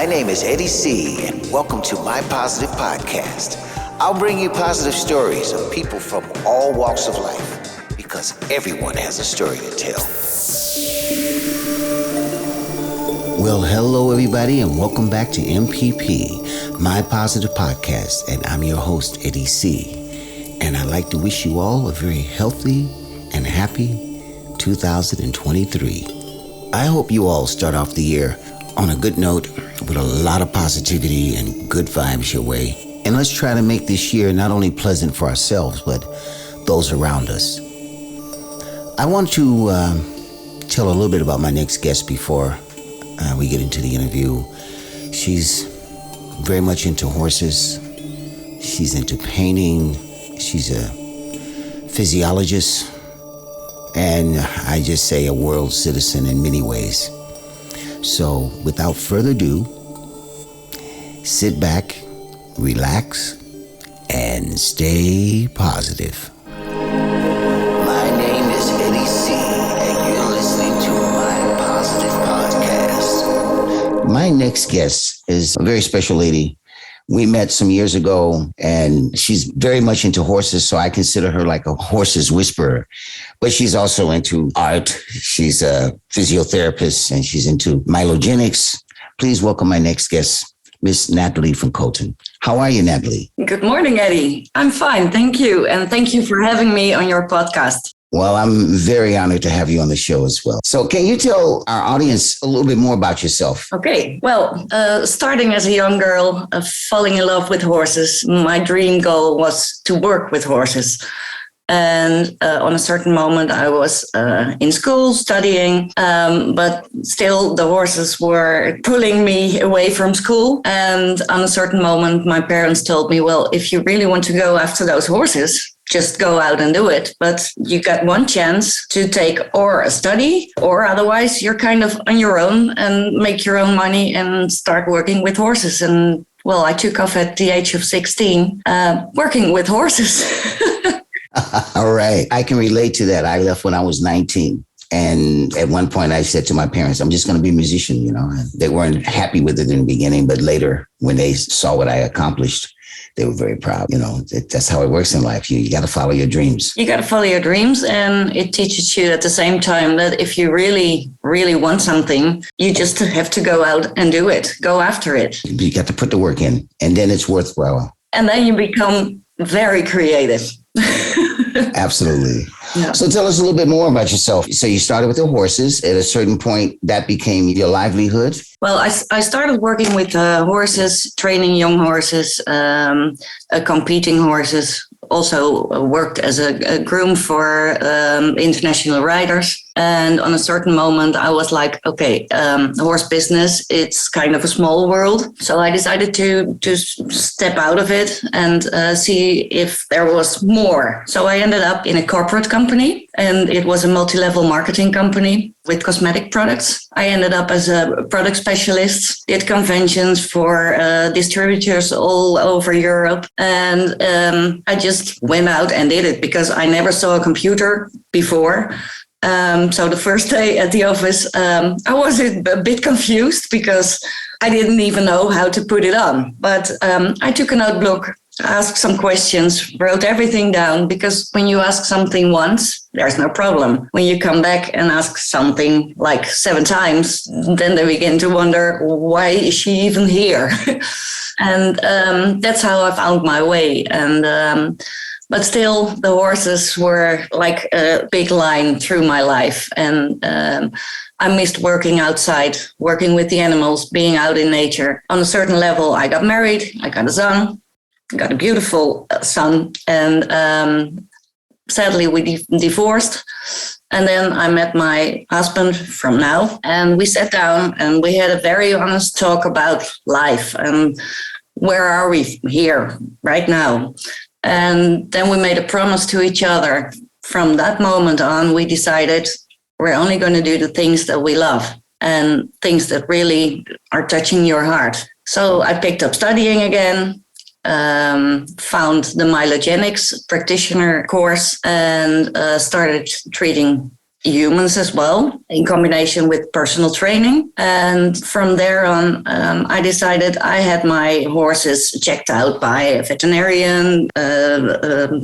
name is Eddie C, and welcome to My Positive Podcast. I'll bring you positive stories of people from all walks of life, because everyone has a story to tell. Well, hello everybody, and welcome back to MPP, My Positive Podcast, and I'm your host, Eddie C. And I'd like to wish you all a very healthy and happy 2023. I hope you all start off the year on a good note with a lot of positivity and good vibes your way. And let's try to make this year not only pleasant for ourselves, but those around us. I want to tell a little bit about my next guest before we get into the interview. She's very much into horses. She's into painting. She's a physiologist. And I just say a world citizen in many ways. So without further ado, sit back, relax, and stay positive. My name is Eddie C, and you're listening to My Positive Podcast. My next guest is a very special lady. We met some years ago, and she's very much into horses, so I consider her like a horse's whisperer. But she's also into art. She's a physiotherapist, and she's into mylogenics. Please welcome my next guest, Miss Nathalie Van Kooten. How are you, Nathalie? Good morning, Eddie. I'm fine, thank you. And thank you for having me on your podcast. Well, I'm very honored to have you on the show as well. So can you tell our audience a little bit more about yourself? Okay. Well, starting as a young girl, falling in love with horses, my dream goal was to work with horses. And on a certain moment, I was in school studying, but still the horses were pulling me away from school. And on a certain moment, my parents told me, well, if you really want to go after those horses, just go out and do it. But you got one chance to take or a study, or otherwise you're kind of on your own and make your own money and start working with horses. And well, I took off at the age of 16, working with horses. All right. I can relate to that. I left when I was 19. And at one point I said to my parents, I'm just going to be a musician, you know, and they weren't happy with it in the beginning. But later, when they saw what I accomplished, they were very proud. You know, that's how it works in life. You got to follow your dreams. You got to follow your dreams. And it teaches you at the same time that if you really, really want something, you just have to go out and do it. Go after it. You got to put the work in, and then it's worthwhile. And then you become very creative. Absolutely. Yeah. So tell us a little bit more about yourself. So you started with the horses. At a certain point, that became your livelihood. Well, I started working with horses, training young horses, competing horses. Also worked as a groom for international riders. And on a certain moment, I was like, okay, horse business, it's kind of a small world. So I decided to step out of it and see if there was more. So I ended up in a corporate company, and it was a multi-level marketing company with cosmetic products. I ended up as a product specialist, did conventions for distributors all over Europe. And I just went out and did it because I never saw a computer before. So the first day at the office, I was a bit confused because I didn't even know how to put it on. But I took a notebook, asked some questions, wrote everything down, because when you ask something once, there's no problem. When you come back and ask something like 7 times, then they begin to wonder, why is she even here? And that's how I found my way. And but still, the horses were like a big line through my life. And I missed working outside, working with the animals, being out in nature. On a certain level, I got married, I got a son, got a beautiful son. And sadly, we divorced. And then I met my husband from now. And we sat down and we had a very honest talk about life. And where are we here right now? And then we made a promise to each other. From that moment on, we decided we're only going to do the things that we love and things that really are touching your heart. So I picked up studying again, found the mylogenics practitioner course, and started treating humans as well, in combination with personal training. And from there on, I decided I had my horses checked out by a veterinarian,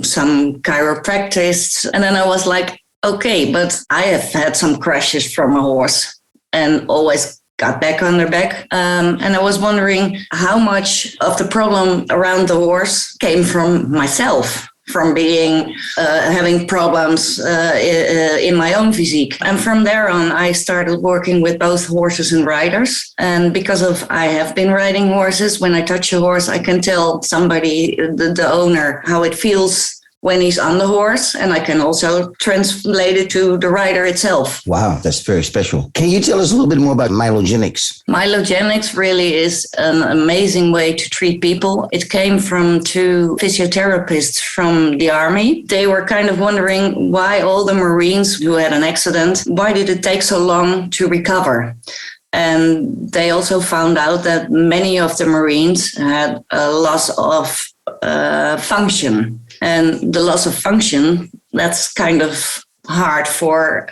some chiropractists. And then I was like, okay, but I have had some crashes from a horse and always got back on their back. And I was wondering how much of the problem around the horse came from myself, from being having problems in my own physique. And from there on, I started working with both horses and riders. And because of I have been riding horses, when I touch a horse, I can tell somebody, the owner, how it feels when he's on the horse, and I can also translate it to the rider itself. Wow, that's very special. Can you tell us a little bit more about mylogenics? Mylogenics really is an amazing way to treat people. It came from two physiotherapists from the army. They were kind of wondering why all the Marines who had an accident, why did it take so long to recover? And they also found out that many of the Marines had a loss of function. And the loss of function, that's kind of hard for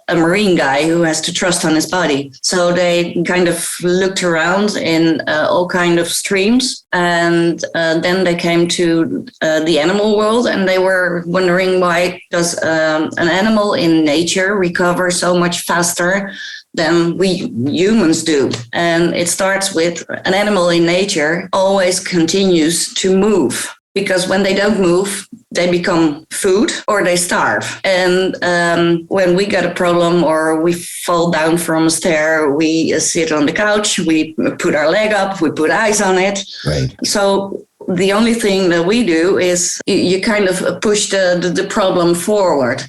a Marine guy who has to trust on his body. So they kind of looked around in all kind of streams. And then they came to the animal world, and they were wondering why does an animal in nature recover so much faster than we humans do. And it starts with an animal in nature always continues to move. Because when they don't move, they become food or they starve. And when we get a problem or we fall down from a stair, we sit on the couch, we put our leg up, we put eyes on it. Right. So the only thing that we do is you kind of push the problem forward.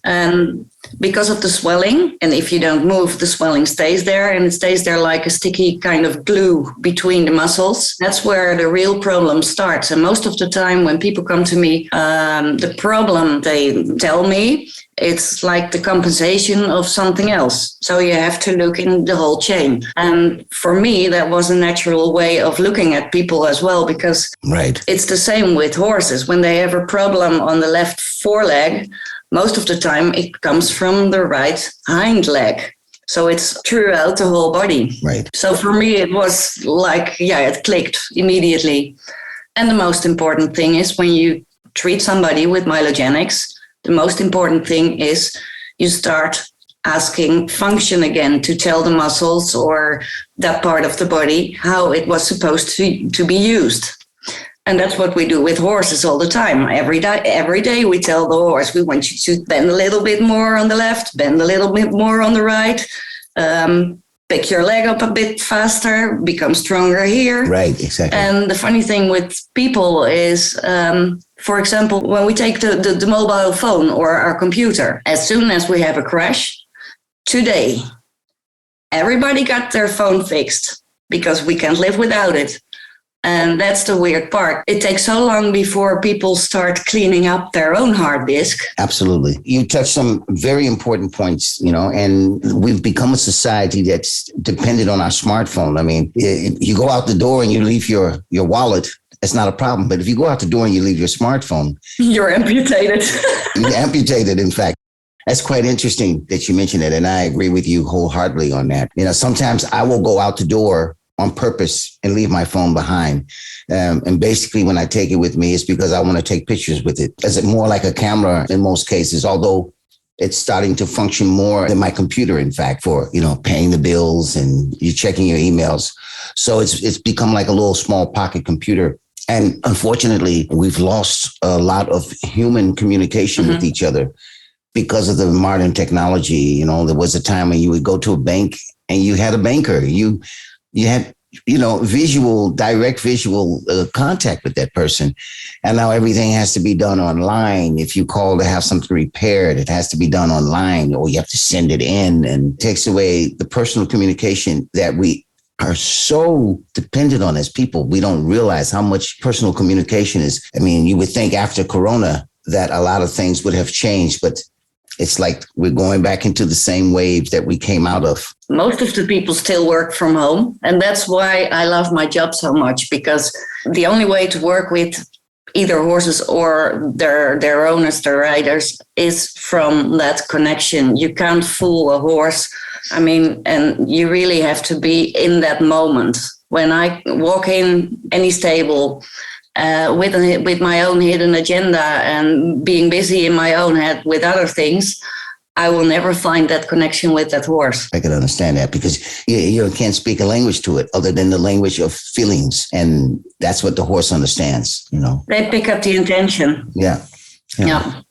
And because of the swelling, and if you don't move, the swelling stays there, and it stays there like a sticky kind of glue between the muscles. That's where the real problem starts. And most of the time when people come to me, the problem they tell me, it's like the compensation of something else. So you have to look in the whole chain. And for me, that was a natural way of looking at people as well, because It's the same with horses. When they have a problem on the left foreleg, most of the time it comes from the right hind leg. So it's throughout the whole body. Right. So for me, it was like, it clicked immediately. And the most important thing is when you treat somebody with mylogenics, the most important thing is you start asking function again to tell the muscles or that part of the body how it was supposed to be used. And that's what we do with horses all the time. Every day we tell the horse, we want you to bend a little bit more on the left, bend a little bit more on the right, pick your leg up a bit faster, become stronger here. Right, exactly. And the funny thing with people is, for example, when we take the mobile phone or our computer, as soon as we have a crash, today, everybody got their phone fixed because we can't live without it. And that's the weird part. It takes so long before people start cleaning up their own hard disk. Absolutely. You touched some very important points, and we've become a society that's dependent on our smartphone. I mean, you go out the door and you leave your wallet, it's not a problem. But if you go out the door and you leave your smartphone, you're amputated. You're amputated, in fact. That's quite interesting that you mentioned it. And I agree with you wholeheartedly on that. Sometimes I will go out the door on purpose and leave my phone behind. And basically when I take it with me, it's because I want to take pictures with it. It's more like a camera in most cases, although it's starting to function more than my computer, in fact, for, paying the bills and you checking your emails. So it's become like a little small pocket computer. And unfortunately, we've lost a lot of human communication with each other because of the modern technology. There was a time when you would go to a bank and you had a banker. You had, direct visual contact with that person. And now everything has to be done online. If you call to have something repaired, it has to be done online, or you have to send it in, and it takes away the personal communication that we are so dependent on as people. We don't realize how much personal communication is. I mean, you would think after Corona that a lot of things would have changed, but it's like we're going back into the same wave that we came out of. Most of the people still work from home. And that's why I love my job so much, because the only way to work with either horses or their owners, the riders, is from that connection. You can't fool a horse. I mean, and you really have to be in that moment. When I walk in any stable with my own hidden agenda and being busy in my own head with other things, I will never find that connection with that horse. I can understand that because you can't speak a language to it other than the language of feelings. And that's what the horse understands, you know. They pick up the intention. Yeah. Yeah.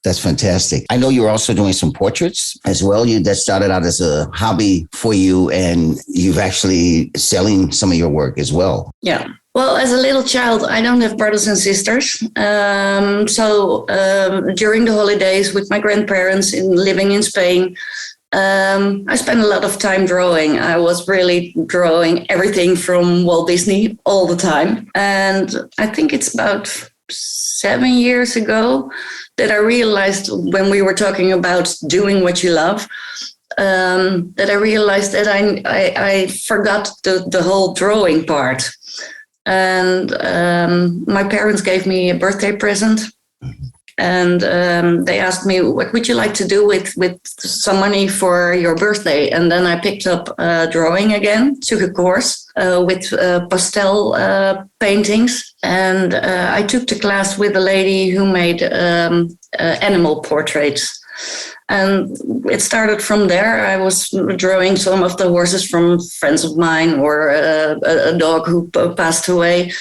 That's fantastic. I know you're also doing some portraits as well. That started out as a hobby for you, and you've actually selling some of your work as well. Yeah. Well, as a little child, I don't have brothers and sisters. So during the holidays with my grandparents living in Spain, I spent a lot of time drawing. I was really drawing everything from Walt Disney all the time. And I think it's about 7 years ago that I realized, when we were talking about doing what you love, that I realized that I forgot the whole drawing part. And my parents gave me a birthday present, and they asked me, what would you like to do with some money for your birthday? And then I picked up drawing again, took a course with pastel paintings, and I took the class with a lady who made animal portraits. And it started from there. I was drawing some of the horses from friends of mine, or a dog who passed away.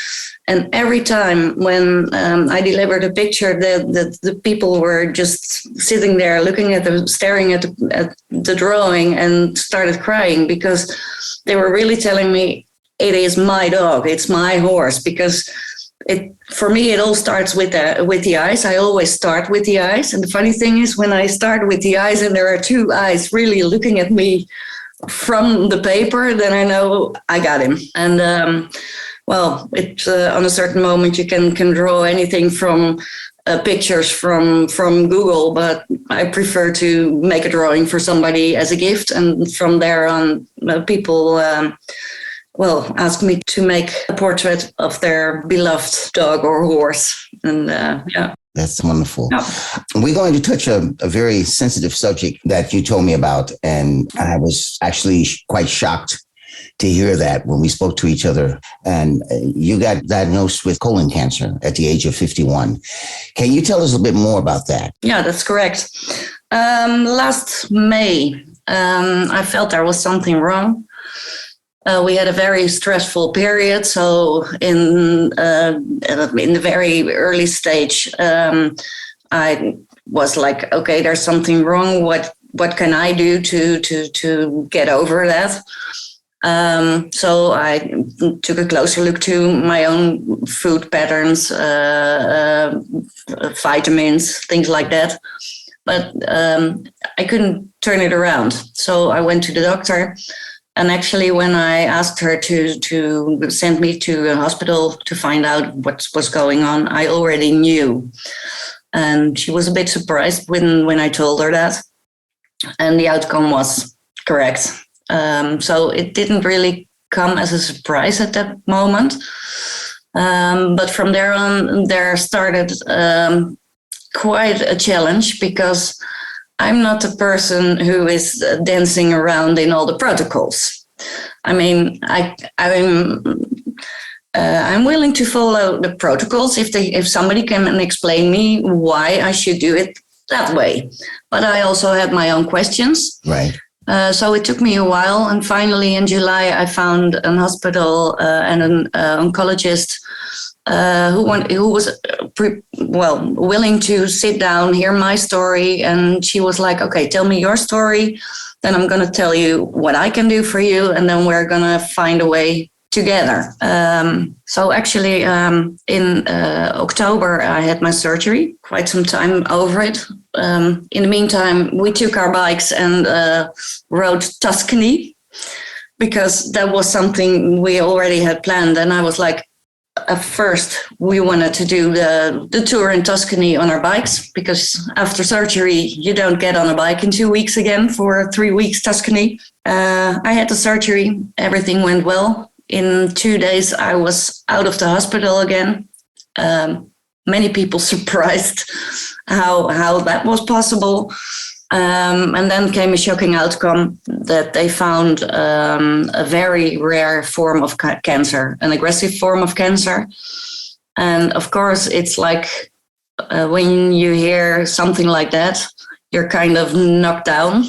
And every time when I delivered a picture, the people were just sitting there looking at staring at the drawing, and started crying, because they were really telling me, it is my dog, it's my horse. Because for me, it all starts with the eyes. I always start with the eyes. And the funny thing is, when I start with the eyes and there are two eyes really looking at me from the paper, then I know I got him. And well, on a certain moment, you can draw anything from pictures from Google, but I prefer to make a drawing for somebody as a gift. And from there on, people ask me to make a portrait of their beloved dog or horse. And yeah. That's wonderful. Yeah. We're going to touch a very sensitive subject that you told me about. And I was actually quite shocked to hear that when we spoke to each other. And you got diagnosed with colon cancer at the age of 51. Can you tell us a bit more about that? Yeah, that's correct. Last May, I felt there was something wrong. We had a very stressful period. So in the very early stage, I was like, okay, there's something wrong. What can I do to get over that? So I took a closer look to my own food patterns, vitamins, things like that. But I couldn't turn it around. So I went to the doctor. And actually, when I asked her to send me to a hospital to find out what was going on, I already knew. And she was a bit surprised when I told her that. And the outcome was correct. So it didn't really come as a surprise at that moment. But from there on, there started quite a challenge, because I'm not a person who is dancing around in all the protocols. I mean, I'm willing to follow the protocols if somebody can explain me why I should do it that way. But I also had my own questions. Right. So it took me a while, and finally in July I found an hospital and an oncologist who was willing to sit down, hear my story, and she was like, "Okay, tell me your story, then I'm going to tell you what I can do for you, and then we're going to find a way together." So actually, in October, I had my surgery. Quite some time over it. In the meantime, we took our bikes and rode Tuscany, because that was something we already had planned. And I was like, at first, we wanted to do the tour in Tuscany on our bikes, because after surgery, you don't get on a bike in 2 weeks again for 3 weeks Tuscany. I had the surgery. Everything went well. In 2 days, I was out of the hospital again. many people surprised how that was possible. And then came a shocking outcome that they found a very rare form of cancer, an aggressive form of cancer. And of course, it's like when you hear something like that, you're kind of knocked down.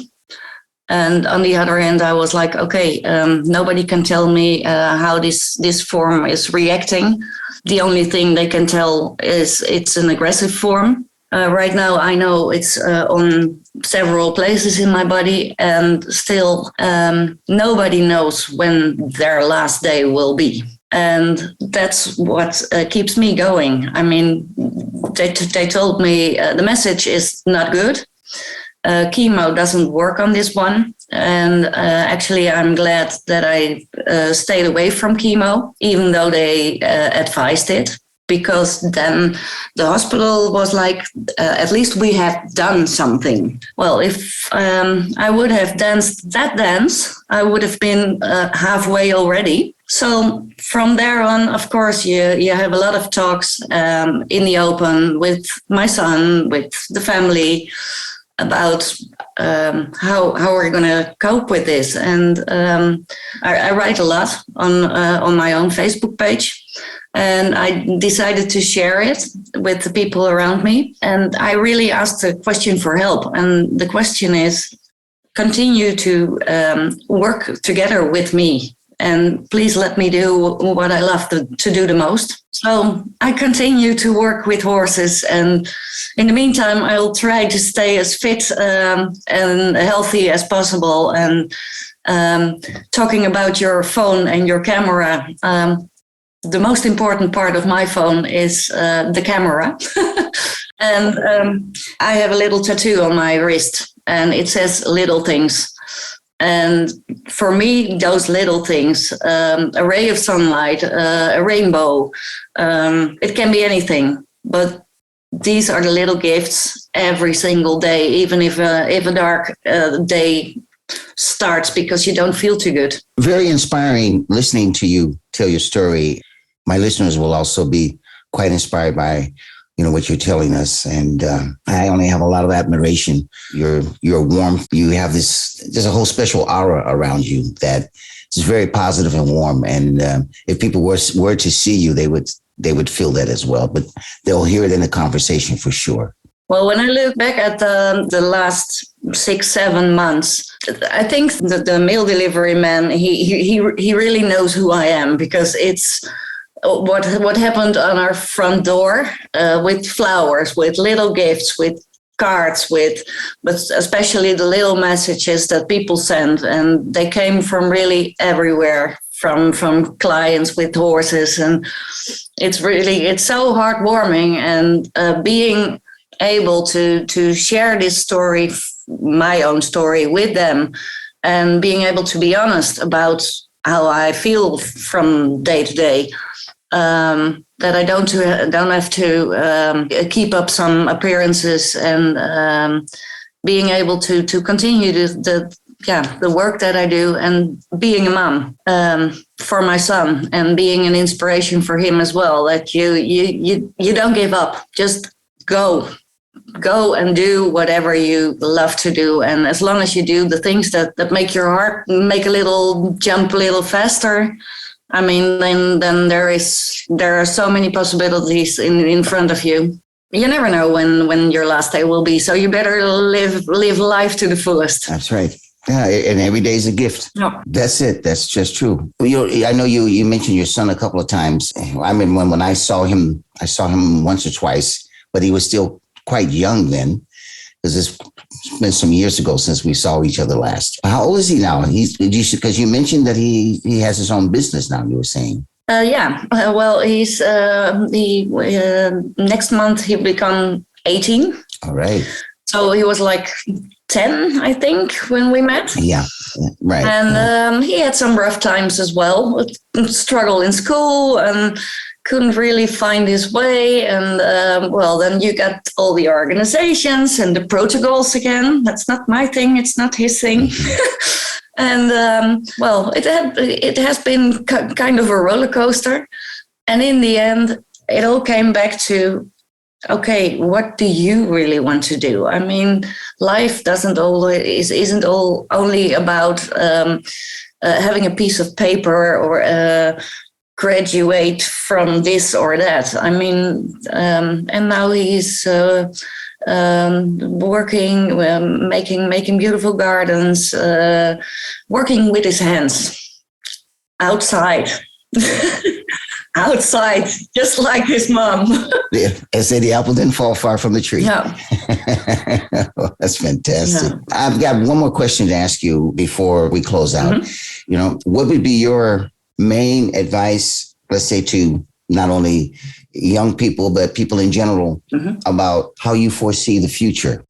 And on the other hand, I was like, okay, nobody can tell me how this form is reacting. The only thing they can tell is it's an aggressive form. Right now, I know it's on several places in my body, and still nobody knows when their last day will be. And that's what keeps me going. I mean, they told me the message is not good. Chemo doesn't work on this one. And actually, I'm glad that I stayed away from chemo, even though they advised it. Because then the hospital was like, at least we have done something. Well, if I would have danced that dance, I would have been halfway already. So from there on, of course, you have a lot of talks in the open with my son, with the family, about how we're going to cope with this. And I write a lot on my own Facebook page. And I decided to share it with the people around me. And I really asked a question for help. And the question is, continue to work together with me. And please let me do what I love to do the most. So I continue to work with horses. And in the meantime, I'll try to stay as fit and healthy as possible. And talking about your phone and your camera, the most important part of my phone is the camera. And I have a little tattoo on my wrist, and it says little things. And for me, those little things, a ray of sunlight, a rainbow, it can be anything. But these are the little gifts every single day, even if a dark day starts because you don't feel too good. Very inspiring listening to you tell your story. My listeners will also be quite inspired by, what you're telling us. And I only have a lot of admiration. You're warm. You have there's a whole special aura around you that is very positive and warm. And if people were to see you, they would feel that as well. But they'll hear it in the conversation for sure. Well, when I look back at the last 6-7 months, I think the mail delivery man, he really knows who I am, because it's what happened on our front door with flowers, with little gifts, with cards, but especially the little messages that people send. And they came from really everywhere, from clients with horses. And it's so heartwarming. And being able to share this story, my own story, with them, and being able to be honest about how I feel from day to day, that I don't have to keep up some appearances, and being able to continue the work that I do, and being a mom for my son, and being an inspiration for him as well. That you don't give up, just go and do whatever you love to do. And as long as you do the things that make your heart make a little jump a little faster, I mean, then there are so many possibilities in front of you. You never know when your last day will be, so you better live life to the fullest. That's right. Yeah, and every day is a gift. No. That's it. That's just true. I know you mentioned your son a couple of times. I remember when I saw him once or twice, but he was still quite young then, because it's been some years ago since we saw each other last. How old is he now? Because you mentioned that he has his own business now, you were saying. Yeah. Well, he's next month he'll become 18. All right. So he was like 10, I think, when we met. Yeah, right. And he had some rough times as well. Struggle in school and couldn't really find his way. And then you got all the organizations and the protocols again. That's not my thing. It's not his thing. And it has been kind of a roller coaster. And in the end, it all came back to okay, what do you really want to do? I mean, life isn't all only about having a piece of paper or graduate from this or that. I mean, and now he's working, making beautiful gardens, working with his hands outside. Outside, just like his mom. Yeah, I say the apple didn't fall far from the tree. Yeah. That's fantastic. Yeah. I've got one more question to ask you before we close out. Mm-hmm. You know, what would be your main advice, let's say, to not only young people, but people in general, mm-hmm. about how you foresee the future?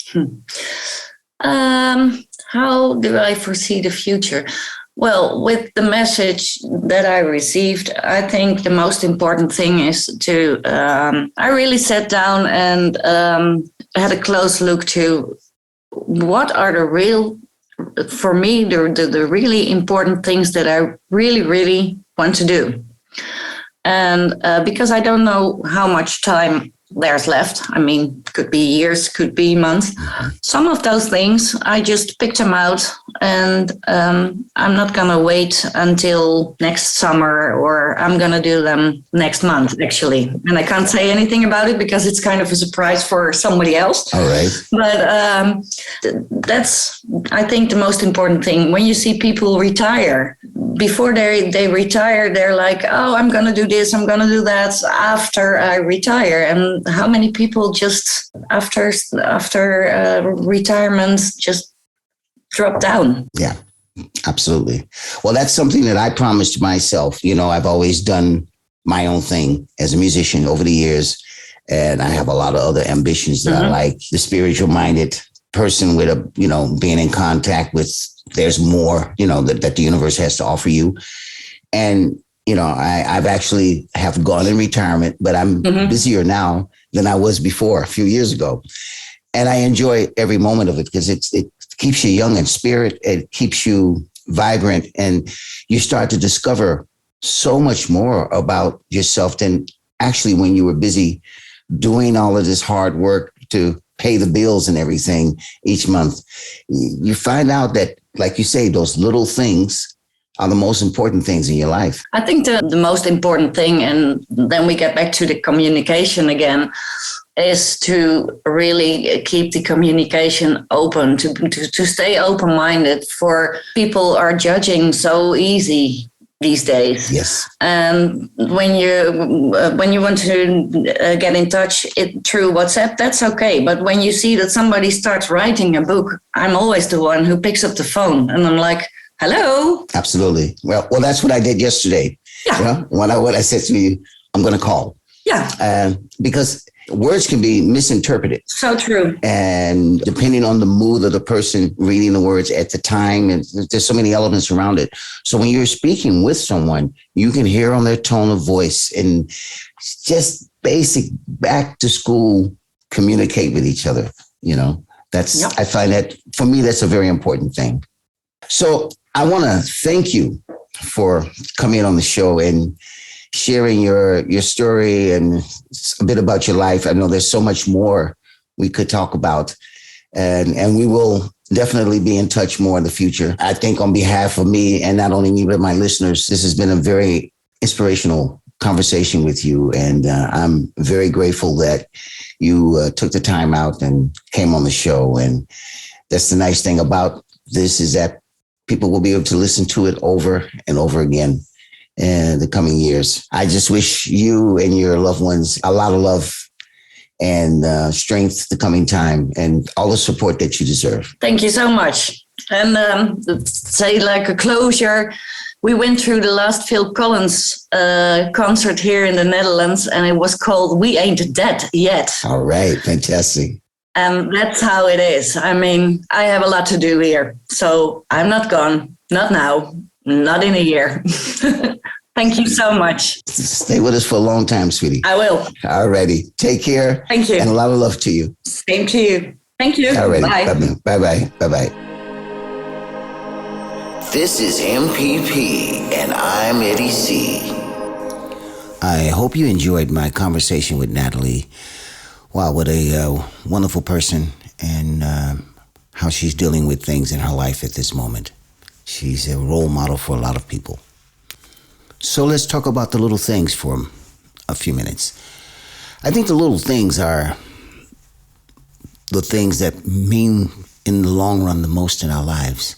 How do I foresee the future? Well, with the message that I received, I think the most important thing is to, I really sat down and had a close look to what are the really important things that I really, really want to do. And because I don't know how much time there's left. I mean, could be years, could be months. Some of those things, I just picked them out, and I'm not going to wait until next summer, or I'm going to do them next month, actually. And I can't say anything about it because it's kind of a surprise for somebody else. All right. But that's, I think, the most important thing. When you see people retire, before they retire, they're like, oh, I'm going to do this, I'm going to do that after I retire. And how many people just after retirement just drop down? Yeah, absolutely. Well, that's something that I promised myself. You know, I've always done my own thing as a musician over the years, and I have a lot of other ambitions that mm-hmm. I like. The spiritual minded person with a, you know, being in contact with, there's more, you know, that the universe has to offer you. And, you know, I've actually have gone in retirement, but I'm mm-hmm. busier now than I was before a few years ago. And I enjoy every moment of it because it keeps you young in spirit. It keeps you vibrant, and you start to discover so much more about yourself than actually when you were busy doing all of this hard work to pay the bills and everything each month. You find out that, like you say, those little things are the most important things in your life. I think the most important thing, and then we get back to the communication again, is to really keep the communication open, to stay open-minded. For people are judging so easy these days. Yes. And when you want to get in touch through WhatsApp, that's okay. But when you see that somebody starts writing a book, I'm always the one who picks up the phone, and I'm like, hello. Absolutely. Well, that's what I did yesterday. Yeah. You know, when I said to you, I'm going to call. Yeah. Because words can be misinterpreted. So true. And depending on the mood of the person reading the words at the time, and there's so many elements around it. So when you're speaking with someone, you can hear on their tone of voice and just basic back to school communicate with each other. You know, yep. I find that for me, that's a very important thing. So I want to thank you for coming on the show and sharing your story and a bit about your life. I know there's so much more we could talk about, and we will definitely be in touch more in the future. I think on behalf of me, and not only me, but my listeners, this has been a very inspirational conversation with you. And I'm very grateful that you took the time out and came on the show. And that's the nice thing about this, is that people will be able to listen to it over and over again in the coming years. I just wish you and your loved ones a lot of love and strength the coming time, and all the support that you deserve. Thank you so much. And say, like a closure, we went through the last Phil Collins concert here in the Netherlands, and it was called We Ain't Dead Yet. All right, fantastic. And that's how it is. I mean, I have a lot to do here, so I'm not gone. Not now. Not in a year. Thank you so much. Stay with us for a long time, sweetie. I will. All righty. Take care. Thank you. And a lot of love to you. Same to you. Thank you. All righty. Bye. Bye-bye. Bye-bye. This is MPP, and I'm Eddie C. I hope you enjoyed my conversation with Nathalie. Wow, what a wonderful person, and how she's dealing with things in her life at this moment. She's a role model for a lot of people. So let's talk about the little things for a few minutes. I think the little things are the things that mean in the long run the most in our lives.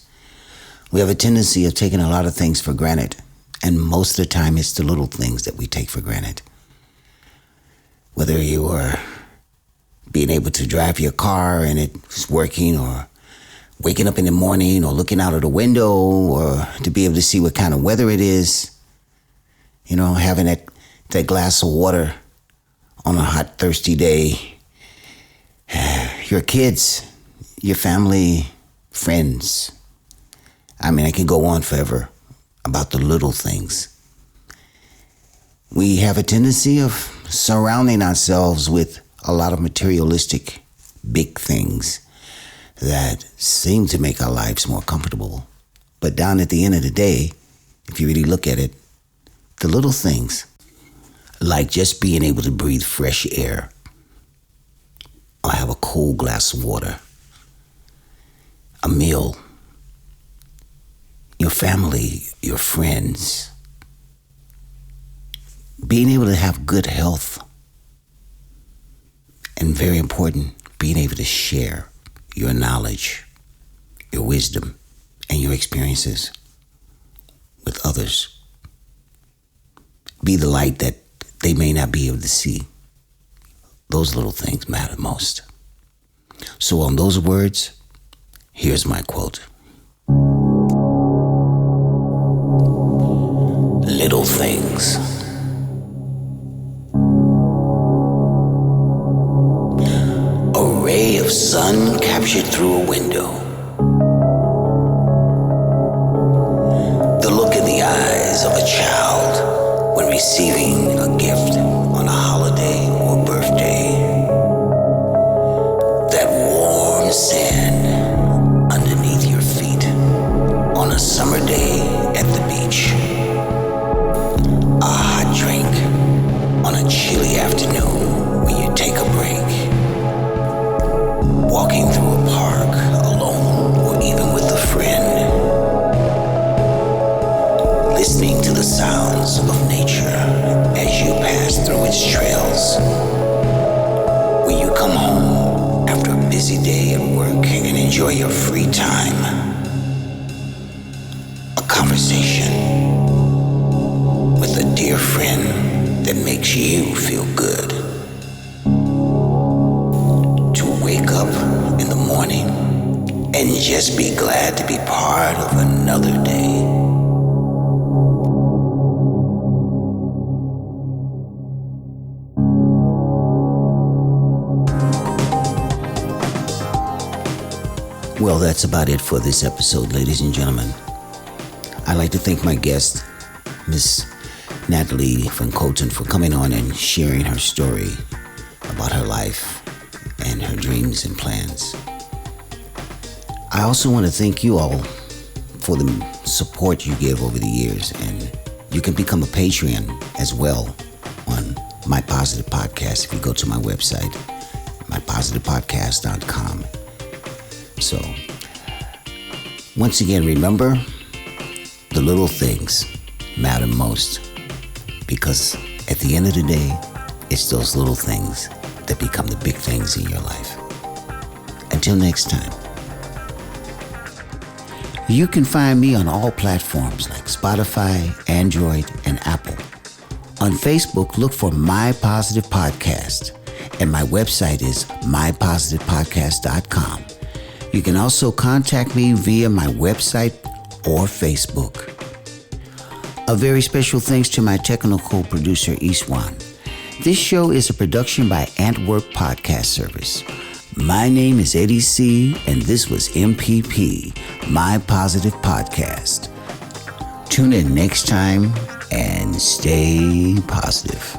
We have a tendency of taking a lot of things for granted, and most of the time it's the little things that we take for granted. Whether you are being able to drive your car and it's working, or waking up in the morning, or looking out of the window, or to be able to see what kind of weather it is, you know, having that glass of water on a hot, thirsty day, your kids, your family, friends. I mean, I can go on forever about the little things. We have a tendency of surrounding ourselves with a lot of materialistic big things that seem to make our lives more comfortable. But down at the end of the day, if you really look at it, the little things, like just being able to breathe fresh air, or have a cold glass of water, a meal, your family, your friends, being able to have good health, and very important, being able to share your knowledge, your wisdom, and your experiences with others. Be the light that they may not be able to see. Those little things matter most. So on those words, here's my quote. Little things. A ray of sun captured through a window. The look in the eyes of a child when receiving a gift on a holiday or birthday. That warm sand underneath your feet on a summer day at the beach. A hot drink on a chilly afternoon when you take a break. Walking through a park alone or even with a friend. Listening to the sounds of nature as you pass through its trails. When you come home after a busy day at work and enjoy your free time. A conversation with a dear friend that makes you feel good. To wake up in the morning and just be glad to be part of another day. Well, that's about it for this episode, ladies and gentlemen. I'd like to thank my guest, Miss Nathalie Van Kooten, for coming on and sharing her story about her life and her dreams and plans. I also want to thank you all for the support you give over the years, and you can become a Patreon as well on My Positive Podcast if you go to my website, mypositivepodcast.com. So, once again, remember, the little things matter most, because at the end of the day, it's those little things that become the big things in your life. Until next time. You can find me on all platforms like Spotify, Android, and Apple. On Facebook, look for My Positive Podcast, and my website is mypositivepodcast.com. You can also contact me via my website or Facebook. A very special thanks to my technical producer, Iswan. This show is a production by Antwerp Podcast Service. My name is Eddie C., and this was MPP, My Positive Podcast. Tune in next time and stay positive.